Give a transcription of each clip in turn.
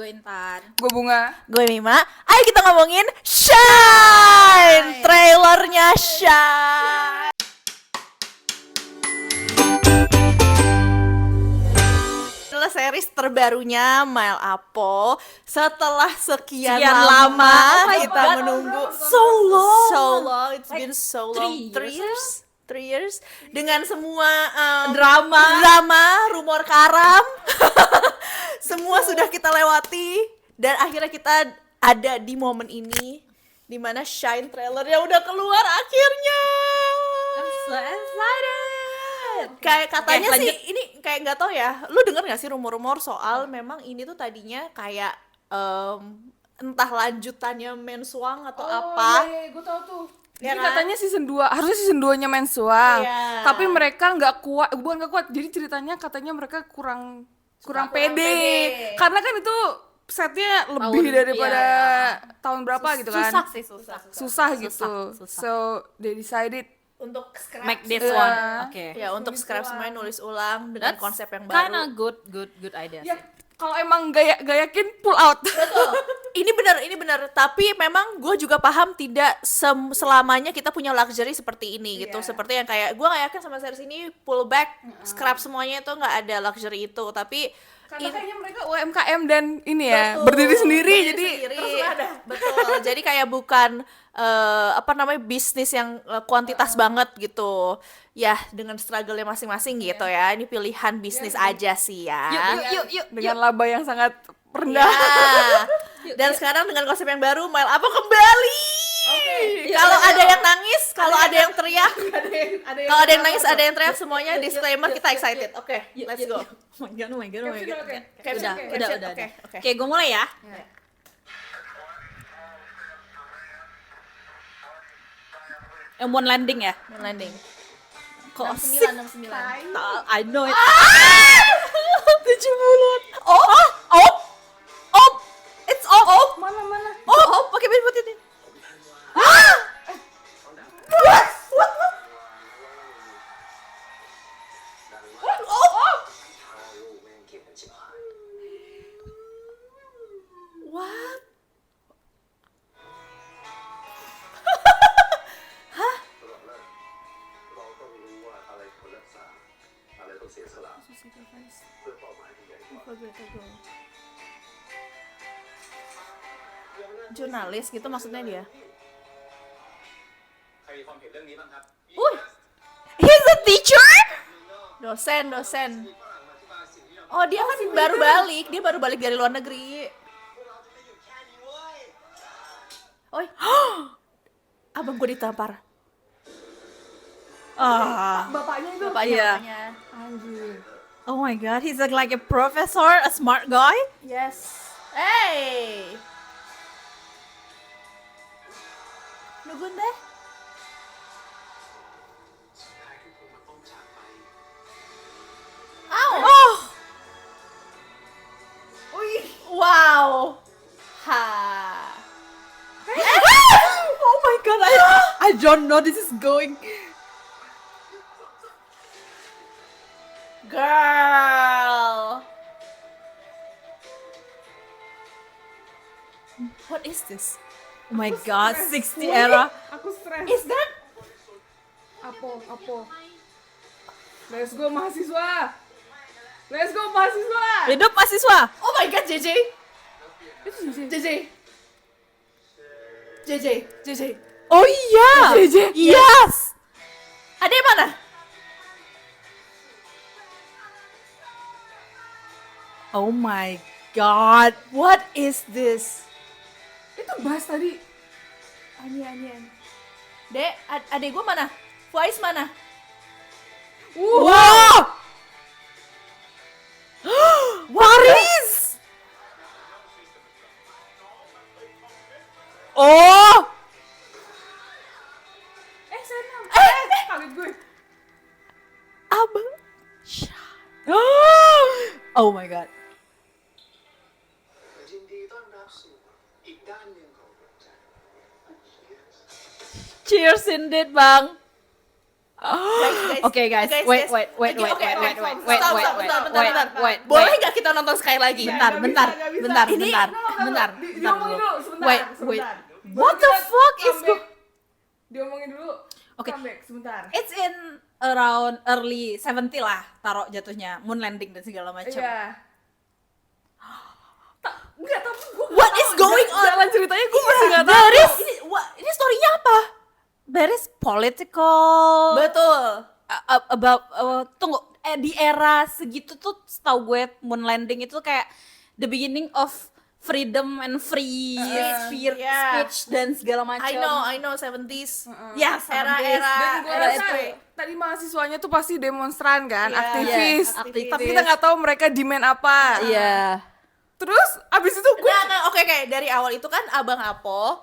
Gue Intan. Gue Bunga. Gue Mima. Ayo kita ngomongin Shine. Trailernya Shine. Adalah series terbarunya Mail Apo. Setelah sekian lama kita menunggu. So long. It's been so long. 3 years. 3 years dengan semua drama, rumor karam, semua sudah kita lewati dan akhirnya kita ada di momen ini di mana Shine trailernya udah keluar akhirnya. I'm so excited. Kayak katanya sih ini kayak nggak tahu ya, lu denger nggak sih rumor-rumor soal memang ini tuh tadinya kayak entah lanjutannya Menswang atau apa. Iya, gue tau tuh. Ya Jadi kan? katanya season 2, harusnya season 2-nya Menswang. Iya. Tapi mereka nggak kuat, bukan nggak kuat. Jadi ceritanya katanya mereka kurang pede. Karena kan itu setnya lebih daripada tahun berapa gitu kan. Susah gitu. susah. So they decided Untuk scrap Make this Iya. one. Oke. ya untuk scrap semuanya nulis ulang dengan That's konsep yang Kinda baru. good idea. ya kalau emang gak yakin pull out. Betul. Ini benar. Tapi memang gue juga paham tidak selamanya kita punya luxury seperti ini gitu. Iya. Seperti yang kayak gue gak yakin sama series ini pull back, scrap semuanya itu nggak ada luxury itu. Tapi Karena kayaknya mereka UMKM dan ini ya berdiri sendiri jadi terserah dah. Betul. Jadi kayak bukan bisnis yang kuantitas banget gitu. Ya dengan struggle-nya masing-masing gitu ya. Ini pilihan bisnis aja sih ya. Yuk. dengan laba yang sangat rendah. Ya. Dan sekarang dengan konsep yang baru, Mail Apa kembali. Kalau ada yang nangis, kalau ada yang teriak, kalau ada yang nangis, ada yang teriak, semuanya disclaimer kita excited. Oke, let's go. Oh my god. Caption, Udah. oke. Oke, gue mulai ya. M1 landing ya. Landing. Kok 69. I know it. 70. Oh, it's off. Mana? Oh, pakai bibit ini. What? Jurnalis gitu maksudnya dia. ใครมีความเห็นเรื่องนี้บ้างครับ He's a teacher? Dosen. Oh, dia kan baru balik dari luar negeri. Oh, abang gue ditampar. Bapaknya itu. Iya. Anjir. Oh my god, he's like a professor, a smart guy. Yes. Hey. Nugun deh. Oh. Wow. Ha. Oh my god, I don't know this is going. Girl. What is this? Oh my god, 60 era. Aku stres. Is that? Apo. Let's go mahasiswa. Hidup mahasiswa. Oh my god, JJ. JJ. Oh iya. Yes. Ada yang mana? Oh my god, what is this? Itu bahas tadi. Anian. Dek, adek gue mana? Faiz mana? Wow. Paris. Oh. Sana. Kaget gue. Abang. Oh my god. ยินดีต้อนรับสู่อีกด้านหนึ่งของหัวใจ Cheers indeed, Bang. Oke guys, wait. Oke, stop, bentar. Wait. Boleh nggak kita nonton sekali lagi? Bentar. Diomongin dulu sebentar. Wait. Sebentar. What the fuck is Diomongin dulu. Oke. Comeback sebentar. It's in around early 70 lah taruh jatuhnya, moon landing dan segala macam. Iya. Enggak, tapi gue What is going on? Jalan ceritanya gue masih nggak tahu. There is ini story-nya apa? There is political Betul. about tunggu di era segitu tuh setahu gue moon landing itu kayak the beginning of freedom and free speech dan segala macam. I know 70s. Yes, Era-era Dan gue era rasa itu. tadi mahasiswanya tuh pasti demonstran kan, Iya, aktivis. aktivis. Tapi kita nggak tahu mereka demand apa. Iya. Terus abis itu gue Oke, dari awal itu kan Abang Apo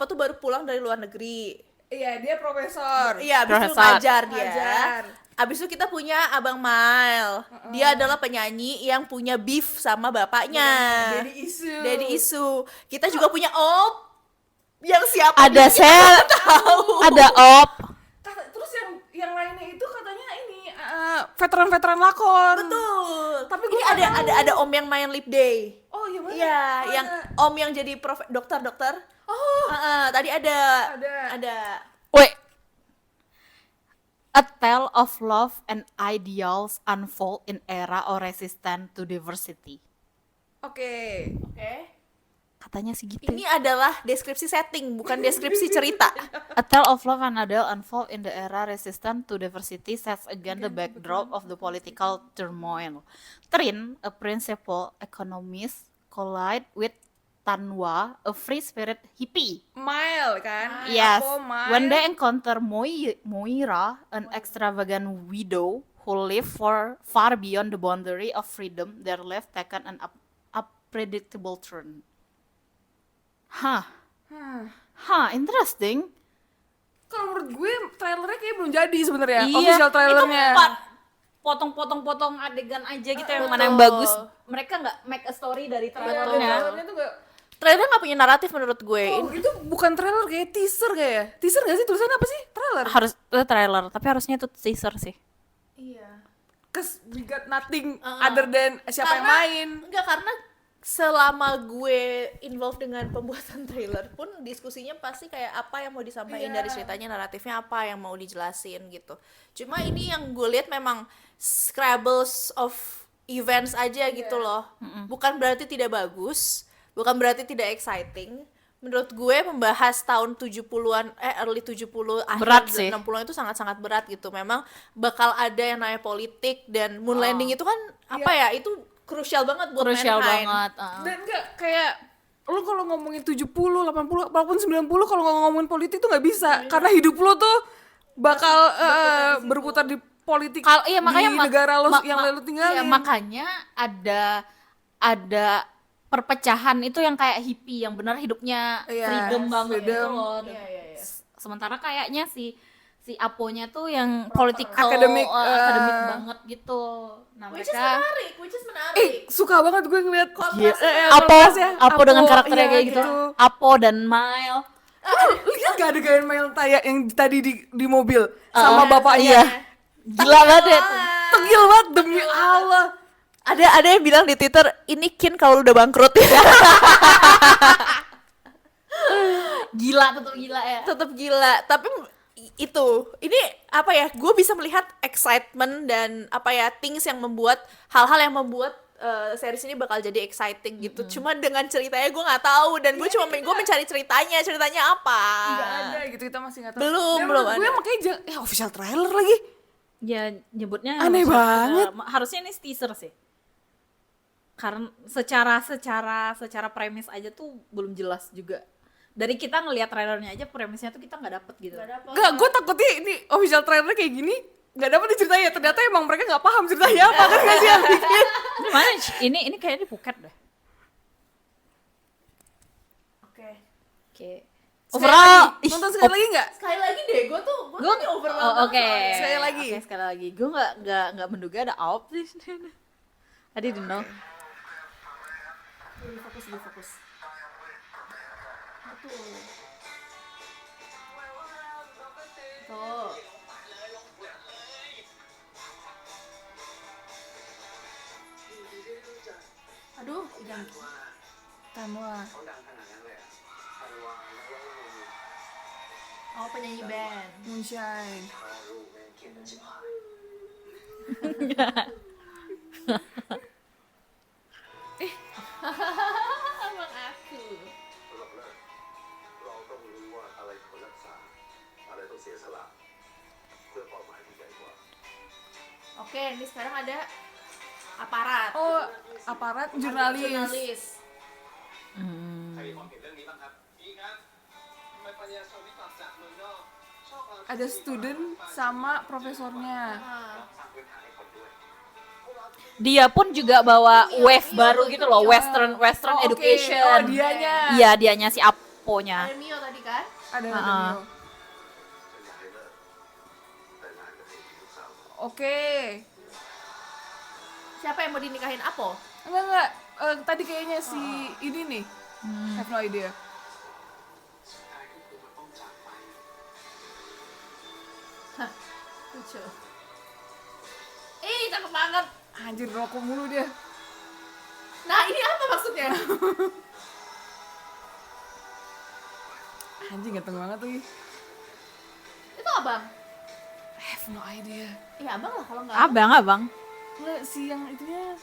tuh baru pulang dari luar negeri. iya dia profesor. Iya, abis itu Profesor. ngajar dia. Ngajar. Abis itu kita punya Abang Mile. Dia adalah penyanyi yang punya beef sama bapaknya. Daddy Isu. Kita juga punya Op. Yang siapa? Ada dia, Sel, kita nggak tahu. ada Op. Terus yang lainnya itu katanya ini veteran-veteran lakon. Betul. Tapi ini gua nggak ada Om yang main lip day. Oh iya mana? Iya, Oh, yang ada. Om yang jadi dokter. Oh, Tadi ada. Wait. A tale of love and ideals unfold in era of resistance to diversity. oke. Katanya sih gitu. Ini adalah deskripsi setting, bukan deskripsi cerita. A tale of love and ideal unfold in the era resistant to diversity sets against the backdrop of the political turmoil. Trin, a principal economist, collide with Tanwa, a free-spirit hippie. Mile kan? Yes, Aku Mile. when they encounter Moira, an extravagant widow who lived far beyond the boundary of freedom, their life taken an unpredictable turn. Hah, interesting. Kalau menurut gue trailernya kayak belum jadi sebenarnya. Iya, Official trailernya. Itu potong-potong adegan aja gitu yang mana yang Betul. bagus. Mereka nggak make a story dari Iya, trailernya. trailernya tuh nggak. Trailer nggak punya naratif menurut gue. Oh, itu bukan trailer kayak teaser kayak. Teaser nggak sih tulisannya apa sih? Trailer. Harus itu trailer, tapi harusnya itu teaser sih. Iya. Cause we got nothing other than siapa yang main. Enggak, karena selama gue involved dengan pembuatan trailer pun diskusinya pasti kayak apa yang mau disampaikan Iya. dari ceritanya, naratifnya apa yang mau dijelasin gitu. Cuma ini yang gue lihat memang scrabbles of events aja gitu loh. Bukan berarti tidak bagus, bukan berarti tidak exciting. Menurut gue membahas tahun 70-an early 70 Berat akhir sih. 60-an itu sangat-sangat berat gitu. Memang bakal ada yang namanya politik dan moon landing itu kan apa ya? Itu krusial banget buat Crucial mankind. banget. Dan enggak kayak lu kalau ngomongin 70, 80, walaupun 90 kalau ngomongin politik tuh nggak bisa karena hidup lu tuh bakal berputar di politik Kalau iya makanya di negara lo yang ma- lu tinggalin. iya, makanya ada perpecahan itu yang kayak hippie yang benar hidupnya Iya, freedom banget gitu freedom. loh. Sementara kayaknya si Aponya tuh yang political Akademik, akademik banget gitu. Nah, Which is mereka menarik. Suka banget gue ngeliat Apo dengan karakternya iya, kayak gitu. Apo dan Mile. Lu lihat gak adegan Mel Taya yang tadi di mobil sama bapaknya? Iya. Gila banget. Tegil banget demi Allah. Ada yang bilang di Twitter, ini Kin kalau udah bangkrut ya. Gila, tetap gila ya. Tetap gila. Tapi ini apa ya? Gue bisa melihat excitement dan apa ya, things yang membuat hal-hal yang membuat series ini bakal jadi exciting gitu. Cuma dengan ceritanya gue nggak tahu dan gue gue mencari ceritanya apa. Nggak ada gitu, kita masih nggak tahu. Belum Dan gue ada. makanya official trailer lagi. Ya nyebutnya Aneh banget. Harusnya ini teaser sih. Karena secara premis aja tuh belum jelas juga. Dari kita ngelihat trailernya aja premisnya tuh kita nggak dapet gitu. Nggak, gue takutnya ini official trailer kayak gini nggak dapet ceritanya. Ternyata emang mereka nggak paham ceritanya apa kan nggak sih yang bikin. Mana ini kayaknya di Phuket deh. Oke. Overall, Nonton sekali lagi nggak? Sekali lagi deh, gue tadi overwhelmed. oke. Sekali lagi. Oke, sekali lagi. Gue nggak menduga ada Aop sih. I didn't know. Fokus. Tuh. Aduh, yang Tanwa. เขาดังขนาดนั้นเลยอ่ะธันวานักร้องวงหนึ่ง oh penyanyi band. Moonshine. ถ้าลูกแม่งเกลียดกันชิบหาย Abang aku. สำหรับเลิกเราต้องรู้ว่าอะไรควรรักษา อะไรต้องเสียสละ เพื่อเป้าหมายที่ใหญ่กว่า Oke, ini sekarang ada aparat. Oh, aparat jurnalis. Jurnalis. ใครมีความเห็นเรื่องนี้บ้างครับดีครับทำไมปัญญาชนที่กลับจากเมืองนอกชอบเอา Ada student sama profesornya. Ah. สร้างพื้นฐานให้คนด้วย Dia pun juga bawa wave baru gitu loh, western Oh, oke. education. Oh, dianya. Iya, dianya si Aponya. Ada Mio tadi kan? Ada Ah. Mio. ฉันอยากให้เลิกแต่งงานกับเด็กลูกสาว Oke. Siapa yang mau dinikahin Apo? Enggak. Tadi kayaknya si ini nih. Have no idea. สุดท้ายก็คือมันต้องจากไป Lucu. Ih, cakep banget. Anjir, rokok mulu dia. Nah, ini apa maksudnya? Anjing ganteng banget tuh. Itu abang. Have no idea. Iya, abang lah kalau nggak. Abang. Nggak, si yang itunya.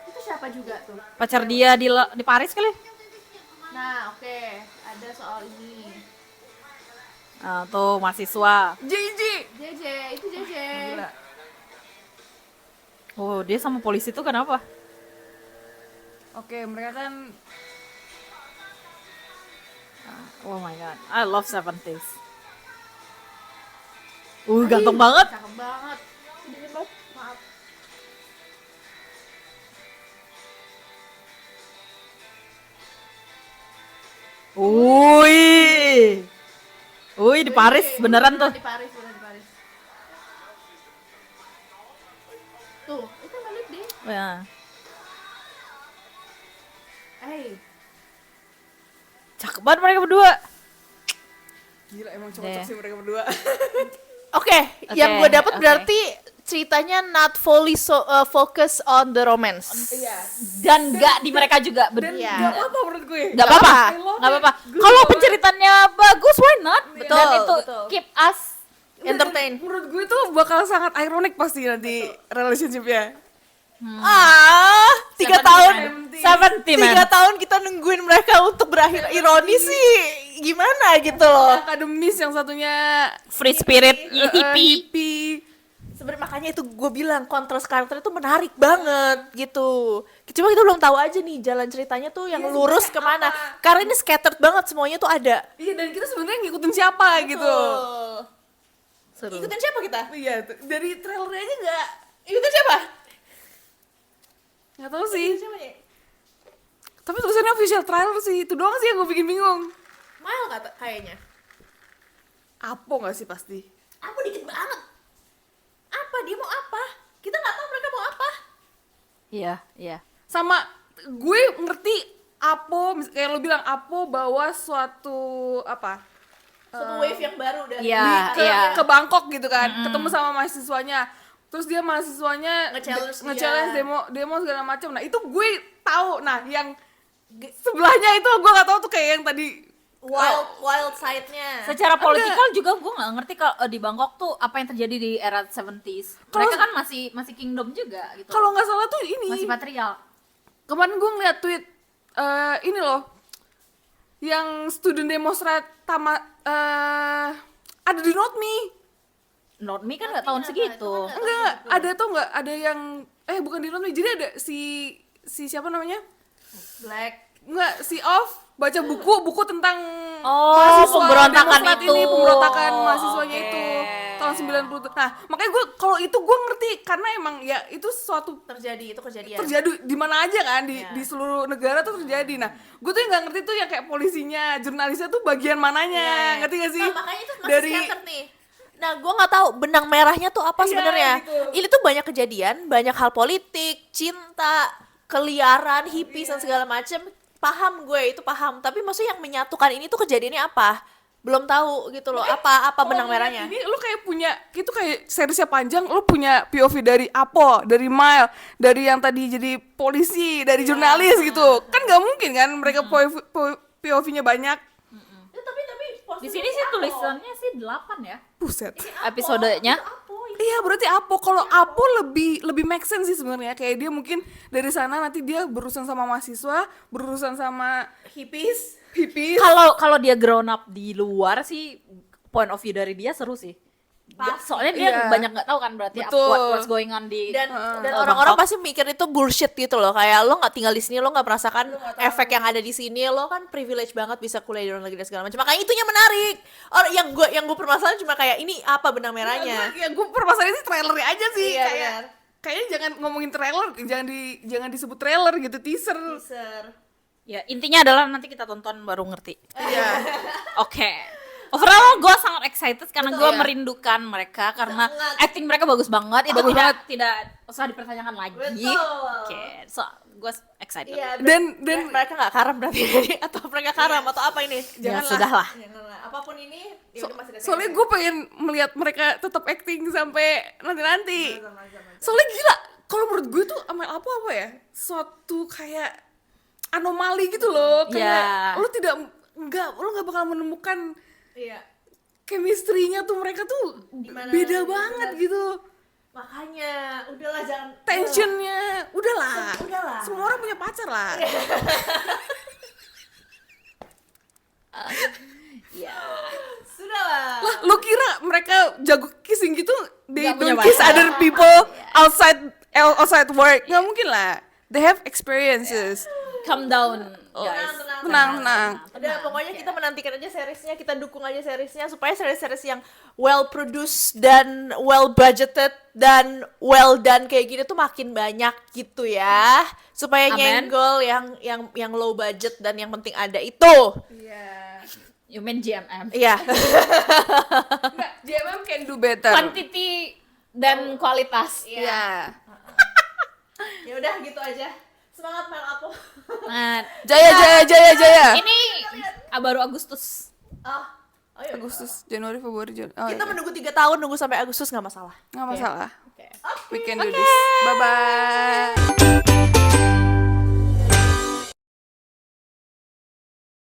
Itu siapa juga tuh? Pacar dia di Paris kali. Nah, oke. Ada soal ini. Nah, tuh mahasiswa. JJ. JJ, itu JJ. Gila. Oh, dia sama polisi tuh kenapa? Oke, mereka kan Oh my god, I love 70s. Ganteng banget. Cakep banget. Dingin banget. Maaf. Wih, di Paris beneran tuh. Di Paris, beneran di Paris. Tuh, itu balik deh. Ya. Hey, Cakep banget mereka berdua. gila emang cocok Deh. sih mereka berdua. Oke, yang gue dapat oke. berarti ceritanya not fully focus on the romance. Iya. Dan nggak di mereka juga Dan Iya. nggak apa-apa menurut gue. Nggak apa-apa, I love nggak it. apa-apa. Good Kalau banget. penceritanya bagus, why not? Betul, Dan itu betul. keep us. Entertain. Menurut gue itu bakal sangat ironik pasti nanti relationship-nya. Ah, 3 tahun. 70 man. 3 tahun kita nungguin mereka untuk berakhir ironi sih. Gimana gitu loh. Akademis yang satunya Free spirit, hippie. hippie. Sebenarnya makanya itu gue bilang kontras karakter itu menarik banget gitu. Cuma kita belum tahu aja nih jalan ceritanya tuh yang lurus kemana. Karena ini scattered banget, semuanya tuh ada. Iya, dan kita sebenarnya ngikutin siapa gitu. Seru. Ikutin siapa kita? Iya, dari trailernya aja nggak Ikutin siapa? tahu sih. Siapa nih? Tapi tulisannya official trailer sih. Itu doang sih yang gue bikin bingung. Mile kata kayaknya. Apo nggak sih pasti? Aku dikit banget. Apa dia mau apa? Kita nggak tahu mereka mau apa. Iya. Sama gue ngerti Apo, kayak lo bilang Apo bawa suatu apa? Suatu wave yang baru dari Iya, ke, iya. ke Bangkok gitu kan, ketemu sama mahasiswanya. Terus dia mahasiswanya Nge-challenge dia. demo segala macam. Nah, itu gue tahu. Nah, yang sebelahnya itu gue nggak tahu tuh kayak yang tadi wild side-nya. Secara politikal juga gue nggak ngerti kalau di Bangkok tuh apa yang terjadi di era 70s. Mereka kan masih kingdom juga gitu. kalau nggak salah tuh ini. Masih patriark. Kemarin gue ngeliat tweet ini loh, yang student demonstrat ada di Not Me. Not Me kan nggak tahun segitu. Enggak, ada tuh nggak ada yang bukan di Not Me. Jadi ada si siapa namanya? Black. Enggak, si Off baca buku tentang Oh, mahasiswa pemberontakan demonstrat itu. ini, pemberontakan mahasiswanya Oke. itu tahun 90. Nah, makanya gue kalau itu gue ngerti karena emang ya itu suatu Itu kejadian. terjadi di mana aja kan Iya. di seluruh negara tuh terjadi. Nah, gue tuh yang nggak ngerti tuh yang kayak polisinya, jurnalisnya tuh bagian mananya, ngerti gak sih? Nah, makanya itu masih Dari scattered nih. Nah, gue nggak tahu benang merahnya tuh apa Iya, sebenarnya. gitu. Ini tuh banyak kejadian, banyak hal politik, cinta, keliaran, hippies dan segala macem. Paham gue itu paham. Tapi maksudnya yang menyatukan ini tuh kejadiannya apa? belum tahu gitu loh apa benang merahnya. Ini lu kayak punya, itu kayak seriesnya panjang, lu punya POV dari Apo, dari Mile, dari yang tadi jadi polisi, dari jurnalis gitu. Kan nggak mungkin kan mereka POV-nya banyak. Di sini sih tulisannya sih 8 ya Buset. episodenya. Iya, berarti Apo. Kalau Apo lebih make sense sih sebenarnya. Kayak dia mungkin dari sana nanti dia berurusan sama mahasiswa, berurusan sama Hippies. Kalau dia grown up di luar sih, point of view dari dia seru sih. Soalnya dia Iya. banyak nggak tahu kan berarti Betul. what's going on di Dan orang-orang pasti mikir itu bullshit gitu loh, kayak lo nggak tinggal di sini, lo nggak merasakan efek yang ada di sini, lo kan privilege banget bisa kuliah di luar negeri dan segala macam, makanya itunya menarik. Yang gue permasalahan cuma kayak ini apa benang merahnya. Ya gue permasalahannya sih trailernya aja sih. Iya, Kayak benar. kayaknya jangan ngomongin trailer, jangan disebut trailer gitu, teaser. Ya intinya adalah nanti kita tonton baru ngerti. Iya. Oke. Overall gue sangat excited karena gue Iya. merindukan mereka karena acting mereka bagus banget. Itu tidak usah dipertanyakan lagi. Oke. So gue excited. Iya, Dan mereka nggak karam berarti atau mereka karam atau apa ini? Ya sudahlah. Janganlah. Apapun ini, Soalnya gue pengen melihat mereka tetap acting sampai nanti. Soalnya gila, kalau menurut gue tuh Amel apa ya? Suatu kayak anomali gitu loh. Kayak lu nggak bakal menemukan chemistry-nya tuh, mereka tuh beda banget gitu. Makanya udahlah, jangan Tensionnya, udahlah. Udahlah. Semua orang punya pacar lah. sudahlah. Lah, lu kira mereka jago kissing gitu? They Nggak punya don't kiss pacar. other people outside work. Nggak mungkin lah. They have experiences. Calm down, guys. Tenang. Udah, pokoknya kita menantikan aja seriesnya, kita dukung aja seriesnya supaya series-series yang well produced dan well budgeted dan well done kayak gini tuh makin banyak gitu ya. Supaya Amen. nyenggol yang low budget dan yang penting ada itu. You mean GMM. Iya. Nggak, JMM can do better. Quantity dan kualitas. Iya. Ya udah gitu aja. Semangat Mel Apo. Nah, Jaya. ini baru Agustus. Oh iya. Agustus, Januari, Februari, Kita menunggu 3 tahun, nunggu sampai Agustus nggak masalah. nggak masalah. Oke. We can do this. Bye bye.